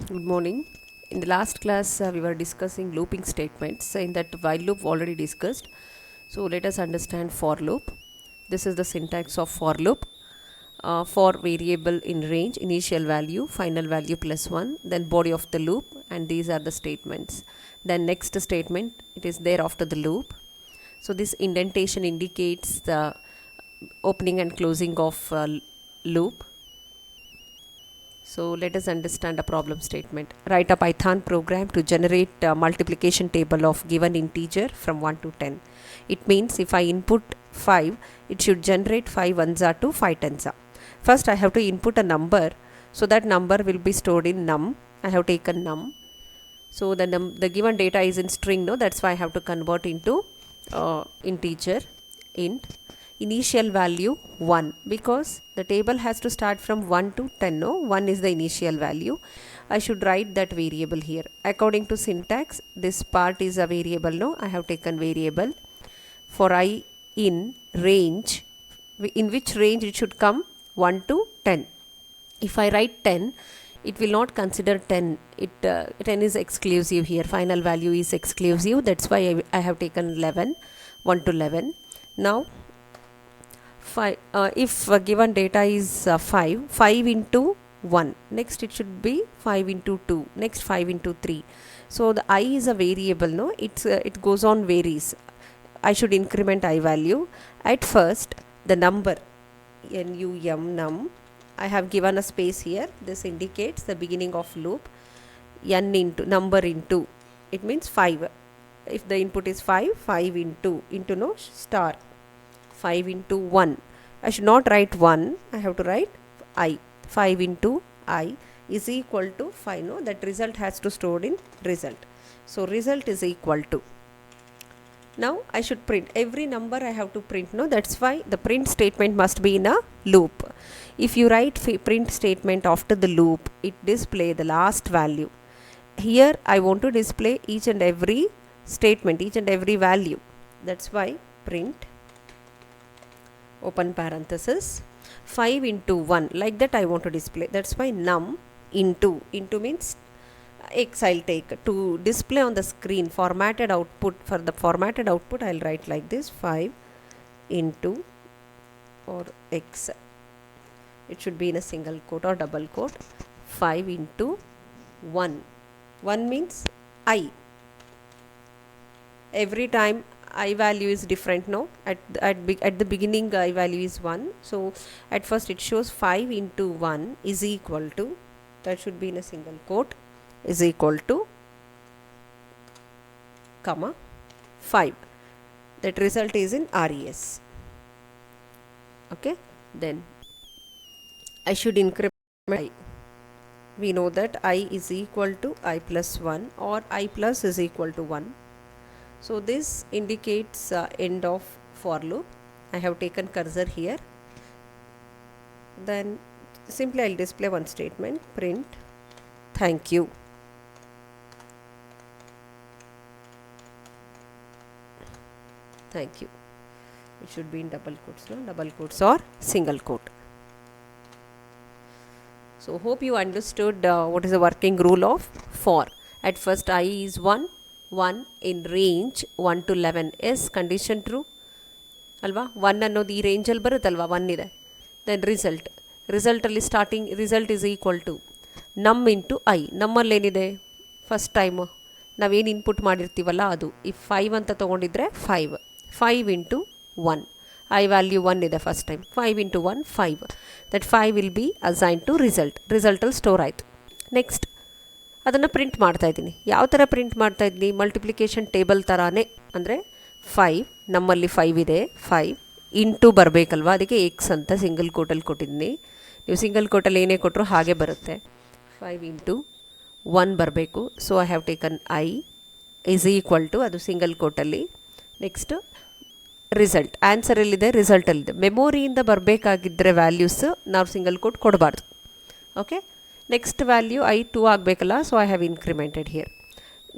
Good morning. In the last class, we were discussing looping statements. In that while loop already discussed. So let us understand for loop. This is the syntax of for loop. For variable in range, initial value, final value plus 1, then body of the loop, and these are the statements. Then next statement, it is there after the loop. So this indentation indicates the opening and closing of loop. So let us understand a problem statement. Write a Python program to generate a multiplication table of given integer from 1 to 10. It means if I input 5, it should generate 5 ones are to 5 tens are. First I have to input a number, so that number will be stored in num. I have taken num. So the given data is in string, no, that's why I have to convert into integer int. Initial value 1, because the table has to start from 1 to 10, no, 1 is the initial value. I should write that variable here. According to syntax, this part is a variable, no, I have taken variable. For I in range, in which range it should come? 1 to 10. If I write 10, it will not consider 10. 10 is exclusive here. Final value is exclusive. That's why I have taken 11, 1 to 11. Now, if given data is 5 into 1. Next it should be 5 into 2. Next 5 into 3. So the I is a variable, no? It goes on varies. I should increment I value. At first, the number num. I have given a space here. This indicates the beginning of loop. N into number into. It means 5. If the input is 5, 5 into no star. 5 into 1. I should not write 1. I have to write I. 5 into I is equal to 5. No, that result has to store in result. So result is equal to. Now I should print every number. I have to print. No, that's why the print statement must be in a loop. If you write print statement after the loop, it display the last value. Here I want to display each and every statement, each and every value. That's why print open parenthesis 5 into 1, like that I want to display. That's why num into means x I'll take to display on the screen. Formatted output, for the formatted output I'll write like this, 5 into or x. It should be in a single quote or double quote. 5 into 1. 1 means I. Every time I value is different, no? At the beginning I value is 1. So at first it shows 5 into 1 is equal to, that should be in a single quote, is equal to comma 5. That result is in res. Okay, then I should increment I. We know that I is equal to I plus 1 or I plus is equal to 1. So this indicates end of for loop. I have taken cursor here. Then simply I'll display one statement, print thank you. Thank you. It should be in double quotes, no? Double quotes or single quote. So hope you understood what is the working rule of for. At first I is 1 in range 1 to 11. Yes, condition true alva. 1 ಅನ್ನೋದು ಈ ರೇಂಜಲ್ಲಿ ಬರುತ್ತಲ್ವಾ, 1 ಇದೆ. Then ರಿಸಲ್ಟಲ್ಲಿ starting result is equal to num into I. ನಮ್ಮಲ್ಲಿ ಏನಿದೆ first time ನಾವೇನು input ಮಾಡಿರ್ತೀವಲ್ಲ ಅದು. ಈ 5 ಅಂತ ತೊಗೊಂಡಿದ್ರೆ 5 ಇಂಟು 1. I value 1 ಇದೆ first time. 5 into 1 5. That 5 will be assign to ರಿಸಲ್ಟಲ್ಲಿ ಸ್ಟೋರ್ ಆಯಿತು. ನೆಕ್ಸ್ಟ್ ಅದನ್ನು ಪ್ರಿಂಟ್ ಮಾಡ್ತಾಯಿದ್ದೀನಿ. ಯಾವ ಥರ ಪ್ರಿಂಟ್ ಮಾಡ್ತಾಯಿದ್ದೀನಿ? ಮಲ್ಟಿಪ್ಲಿಕೇಶನ್ ಟೇಬಲ್ ಥರನೇ. ಅಂದರೆ 5 ನಮ್ಮಲ್ಲಿ 5 ಇದೆ, 5 ಇಂಟು ಬರಬೇಕಲ್ವ, ಅದಕ್ಕೆ ಎಕ್ಸ್ ಅಂತ ಸಿಂಗಲ್ ಕೋಟಲ್ಲಿ ಕೊಟ್ಟಿದ್ದೀನಿ. ನೀವು ಸಿಂಗಲ್ ಕೋಟಲ್ಲಿ ಏನೇ ಕೊಟ್ಟರು ಹಾಗೆ ಬರುತ್ತೆ. 5 ಇಂಟು 1 ಬರಬೇಕು. So I have taken I is equal to, ಅದು ಸಿಂಗಲ್ ಕೋಟಲ್ಲಿ. ನೆಕ್ಸ್ಟ್ ರಿಸಲ್ಟ್, ಆನ್ಸರಲ್ಲಿದೆ, ರಿಸಲ್ಟಲ್ಲಿದೆ. ಮೆಮೊರಿಯಿಂದ ಬರಬೇಕಾಗಿದ್ದರೆ ವ್ಯಾಲ್ಯೂಸ್ ನಾವು ಸಿಂಗಲ್ ಕೋಟ್ ಕೊಡಬಾರ್ದು. ಓಕೆ, ನೆಕ್ಸ್ಟ್ ವ್ಯಾಲ್ಯೂ ಐ 2 ಆಗಬೇಕಲ್ಲ. So I have incremented here.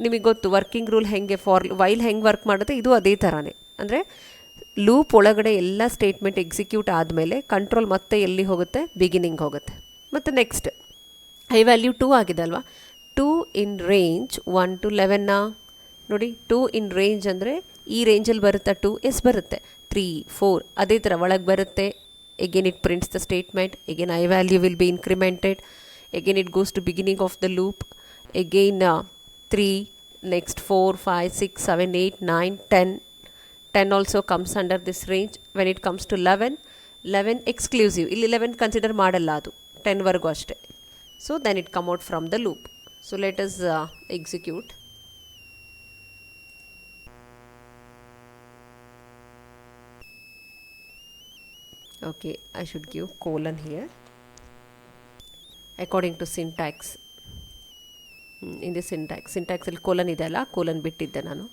ನಿಮಗೆ ಗೊತ್ತು ವರ್ಕಿಂಗ್ ರೂಲ್ ಹೆಂಗೆ, ಫಾರ್ ವೈಲ್ ಹೆಂಗೆ ವರ್ಕ್ ಮಾಡುತ್ತೆ, ಇದು ಅದೇ ಥರನೇ. ಅಂದರೆ ಲೂಪ್ ಒಳಗಡೆ ಎಲ್ಲ ಸ್ಟೇಟ್ಮೆಂಟ್ ಎಕ್ಸಿಕ್ಯೂಟ್ ಆದಮೇಲೆ ಕಂಟ್ರೋಲ್ ಮತ್ತೆ ಎಲ್ಲಿ ಹೋಗುತ್ತೆ? ಬಿಗಿನಿಂಗ್ ಹೋಗುತ್ತೆ. ಮತ್ತು ನೆಕ್ಸ್ಟ್ ಐ ವ್ಯಾಲ್ಯೂ 2 ಆಗಿದೆ ಅಲ್ವಾ, 2 in range 1 to 11 ನೋಡಿ 2 in range ಅಂದರೆ ಈ ರೇಂಜಲ್ಲಿ ಬರುತ್ತಾ 2 ಎಸ್ ಬರುತ್ತೆ 3 4 ಅದೇ ಥರ ಒಳಗೆ ಬರುತ್ತೆ. again it prints the statement, again I value will be incremented, again it goes to beginning of the loop, again 3, next 4 5 6 7 8 9 10. 10 also comes under this range. when it comes to 11 exclusive, ಇಲ್ಲಿ 11 consider ಮಾಡಲ್ಲ, ಅದು 10 ವರೆಗೂ ಅಷ್ಟೇ. so then it come out from the loop. so let us execute. okay, I should give colon here according to syntax. in the syntax ಅಲ್ಲಿ colon ಇದೆ ಅಲ್ಲ, colon ಬಿಟ್ಟಿದ್ದೆ ನಾನು.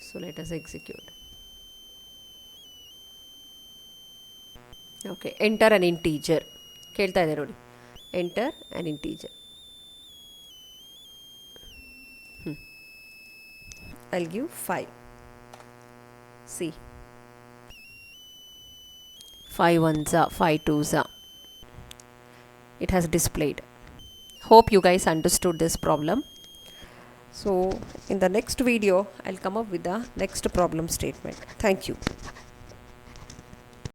so let us execute. okay, enter an integer ಕೇಳ್ತಾ ಇದೆ ನೋಡಿ, enter an integer. I'll give 5. see, 5 ones are 5 twos are. it has displayed. hope you guys understood this problem. so in the next video I'll come up with the next problem statement. thank you.